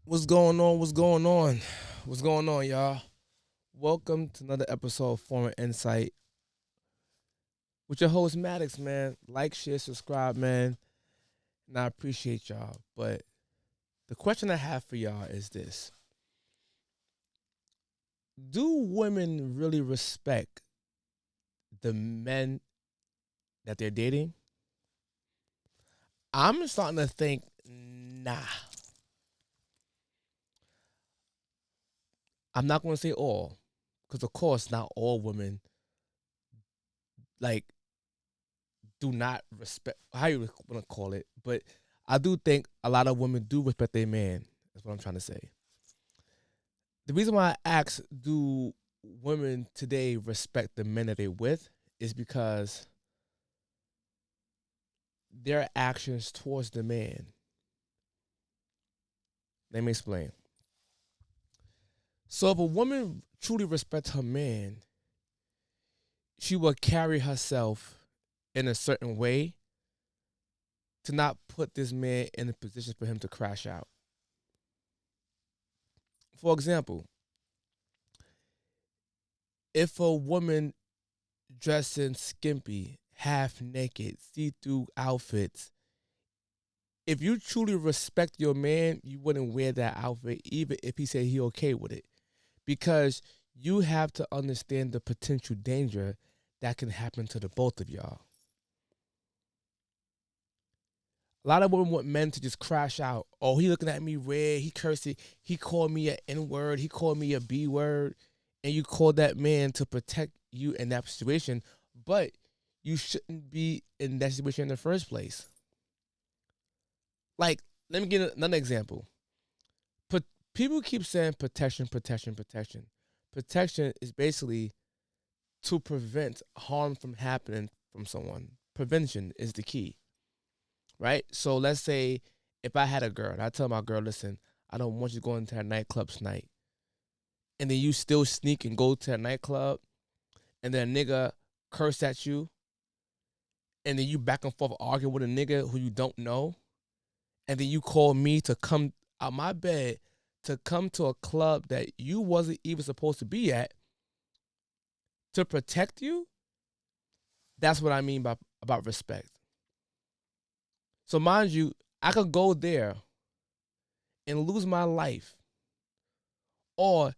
What's going on? What's going on? What's going on, y'all? Welcome to another episode of Foreign Insight with your host Maddox, man. Like, share, subscribe, man. And I appreciate y'all. But the question I have for y'all is this: do women really respect the men that they're dating? I'm starting to think, nah. I'm not going to say all, because of course, not all women like do not respect how you want to call it, but I do think a lot of women do respect their man. That's what I'm trying to say. The reason why I ask, do women today respect the men that they with, is because their actions towards the man. Let me explain. So if a woman truly respects her man, she will carry herself in a certain way to not put this man in a position for him to crash out. For example, if a woman dressing skimpy, half naked, see through outfits. If you truly respect your man, you wouldn't wear that outfit even if he said he okay with it. Because you have to understand the potential danger that can happen to the both of y'all. A lot of women want men to just crash out. Oh, he looking at me red, he cursing, he called me an N-word, he called me a B-word, and you call that man to protect you in that situation, but you shouldn't be in that situation in the first place. Like, let me give another example. But people keep saying protection, protection, protection. Protection is basically to prevent harm from happening from someone. Prevention is the key, right? So let's say if I had a girl, and I tell my girl, listen, I don't want you going to that nightclub tonight. And then you still sneak and go to that nightclub, and then a nigga curse at you, and then you back and forth arguing with a nigga who you don't know, and then you call me to come out my bed to come to a club that you wasn't even supposed to be at to protect you. That's what I mean by about respect. So mind you, I could go there and lose my life, or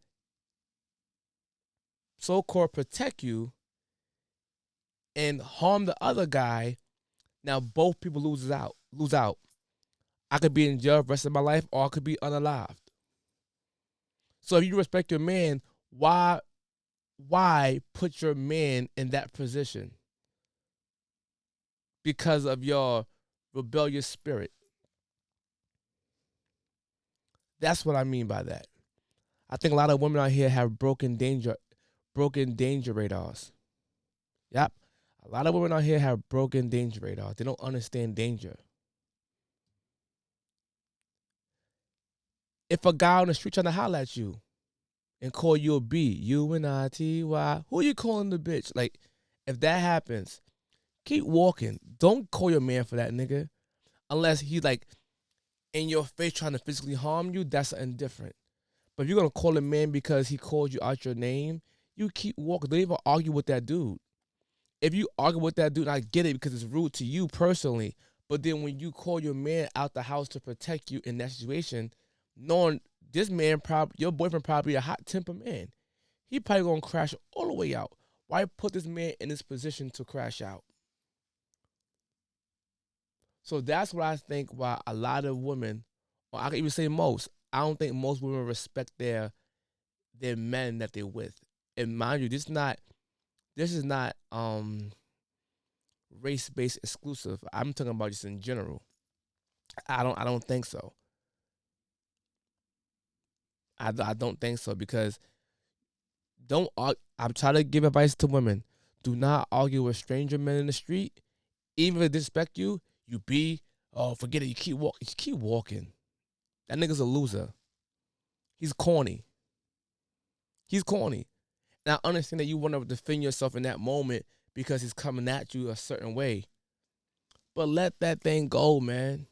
so-called protect you and harm the other guy. Now both people loses out. Lose out. I could be in jail the rest of my life, or I could be unalived. So if you respect your man, why put your man in that position? Because of your rebellious spirit. That's what I mean by that. I think a lot of women out here have broken danger radars. Yep. A lot of women out here have broken danger radars. They don't understand danger. If a guy on the street trying to holler at you and call you a B, UNITY, who you calling the bitch? Like, if that happens, keep walking. Don't call your man for that nigga. Unless he's like in your face trying to physically harm you, that's indifferent. But if you're gonna call a man because he called you out your name, you keep walking. Don't even argue with that dude. If you argue with that dude, I get it because it's rude to you personally. But then when you call your man out the house to protect you in that situation, knowing this man probably your boyfriend probably a hot temper man, he probably gonna crash all the way out. Why put this man in this position to crash out? So that's what I think why a lot of women, or I can even say most, I don't think most women respect their men that they're with. And mind you, this is not race based exclusive. I'm talking about just in general. I don't think so. I don't think so because I'm trying to give advice to women. Do not argue with stranger men in the street. Even if they disrespect you, you be forget it. You keep walking. Just keep walking. That nigga's a loser. He's corny. He's corny. And I understand that you want to defend yourself in that moment because he's coming at you a certain way. But let that thing go, man.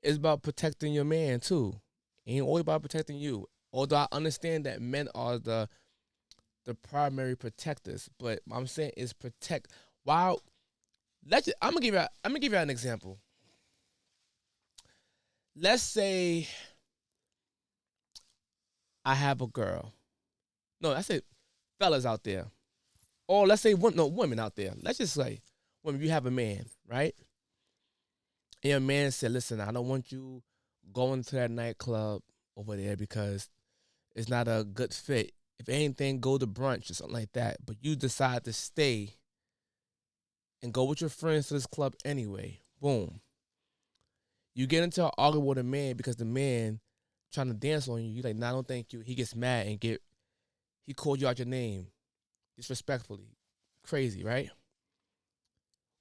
It's about protecting your man too. It ain't always about protecting you. Although I understand that men are the primary protectors, but I'm saying is protect. While I'm gonna give you an example. Let's say I have a girl. No, I say fellas out there, or let's say no women out there. Let's just say women. You have a man, right? And your man said, "Listen, I don't want you going to that nightclub over there because it's not a good fit. If anything, go to brunch or something like that. But you decide to stay and go with your friends to this club anyway. Boom. You get into an argument with a man because the man trying to dance on you. You like, nah, I don't thank you. He gets mad and he called you out your name disrespectfully. Crazy, right?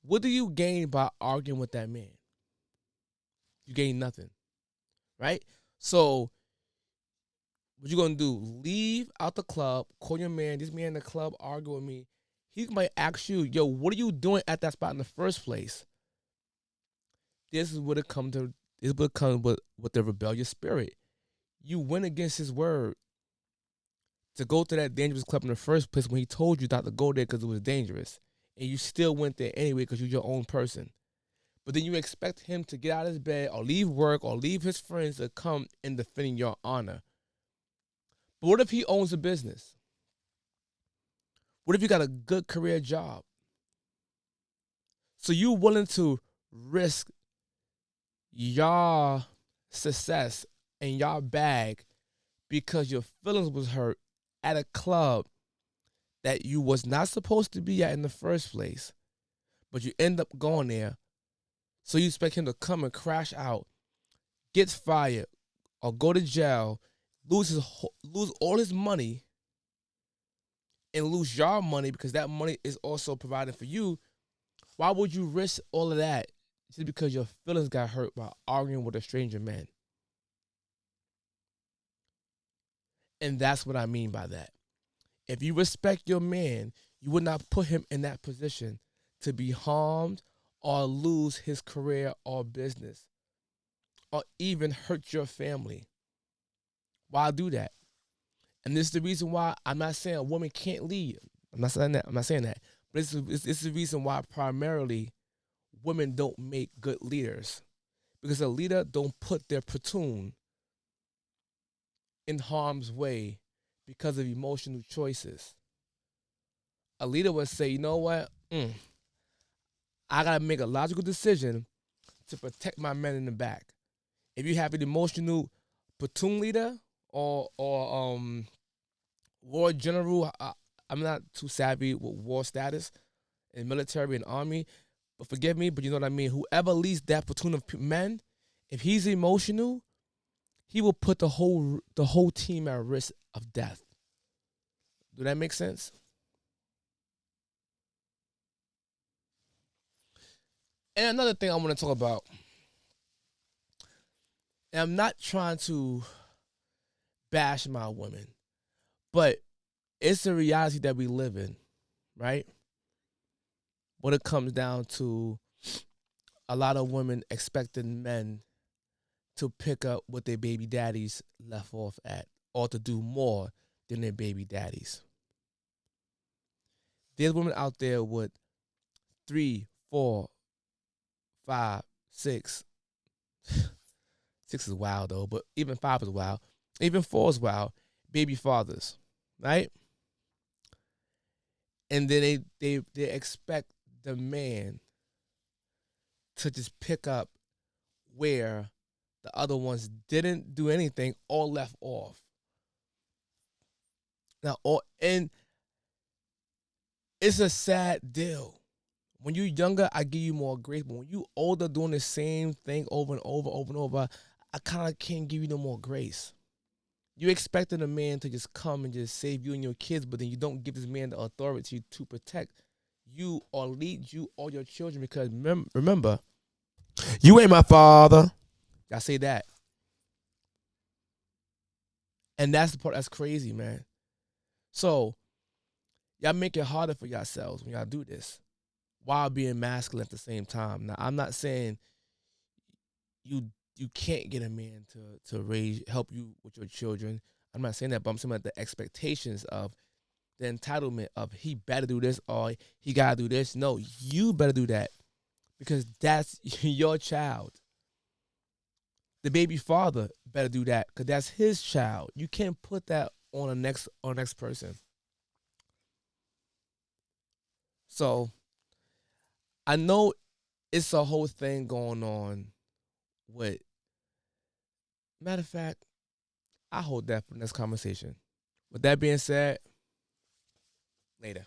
What do you gain by arguing with that man? You gain nothing, right? So what you gonna do? Leave out the club, call your man, this man in the club argue with me. He might ask you, yo, what are you doing at that spot in the first place? This is what it comes to. This is what comes with the rebellious spirit. You went against his word to go to that dangerous club in the first place when he told you not to go there because it was dangerous. And you still went there anyway because you're your own person. But then you expect him to get out of his bed or leave work or leave his friends to come and defending your honor. But what if he owns a business? What if you got a good career job? So you willing to risk your success and your bag because your feelings was hurt at a club that you was not supposed to be at in the first place, but you end up going there. So you expect him to come and crash out, gets fired, or go to jail, lose all his money, and lose your money because that money is also provided for you. Why would you risk all of that just because your feelings got hurt by arguing with a stranger man? And that's what I mean by that. If you respect your man, you would not put him in that position to be harmed or lose his career or business or even hurt your family. Why do that? And this is the reason why I'm not saying a woman can't lead. I'm not saying that. I'm not saying that. But this is the reason why primarily women don't make good leaders. Because a leader don't put their platoon in harm's way because of emotional choices. A leader would say, you know what? I gotta make a logical decision to protect my men in the back. If you have an emotional platoon leader or war general, I'm not too savvy with war status in military and army, but forgive me, but you know what I mean. Whoever leads that platoon of men, if he's emotional, he will put the whole team at risk of death. Do that make sense? And another thing I want to talk about, and I'm not trying to bash my women, but it's the reality that we live in, right? When it comes down to a lot of women expecting men to pick up what their baby daddies left off at or to do more than their baby daddies. There's women out there with three, four, five, six. Six is wild though, but even five is wild. Even four is wild. Baby fathers, right? And then they expect the man to just pick up where the other ones didn't do anything or left off. Now, and it's a sad deal. When you're younger, I give you more grace, but when you older, doing the same thing over and over and over, I kind of can't give you no more grace. You expecting a man to just come and just save you and your kids, but then you don't give this man the authority to protect you or lead you or your children because remember, you ain't my father. I say that. And that's the part that's crazy, man. So, y'all make it harder for yourselves when y'all do this while being masculine at the same time. Now, I'm not saying you you can't get a man to raise help you with your children. I'm not saying that, but I'm saying about the expectations of the entitlement of he better do this or he gotta do this. No, you better do that because that's your child. The baby father better do that because that's his child. You can't put that on the next person. So I know it's a whole thing going on with. Matter of fact, I hold that for the next conversation. With that being said, later.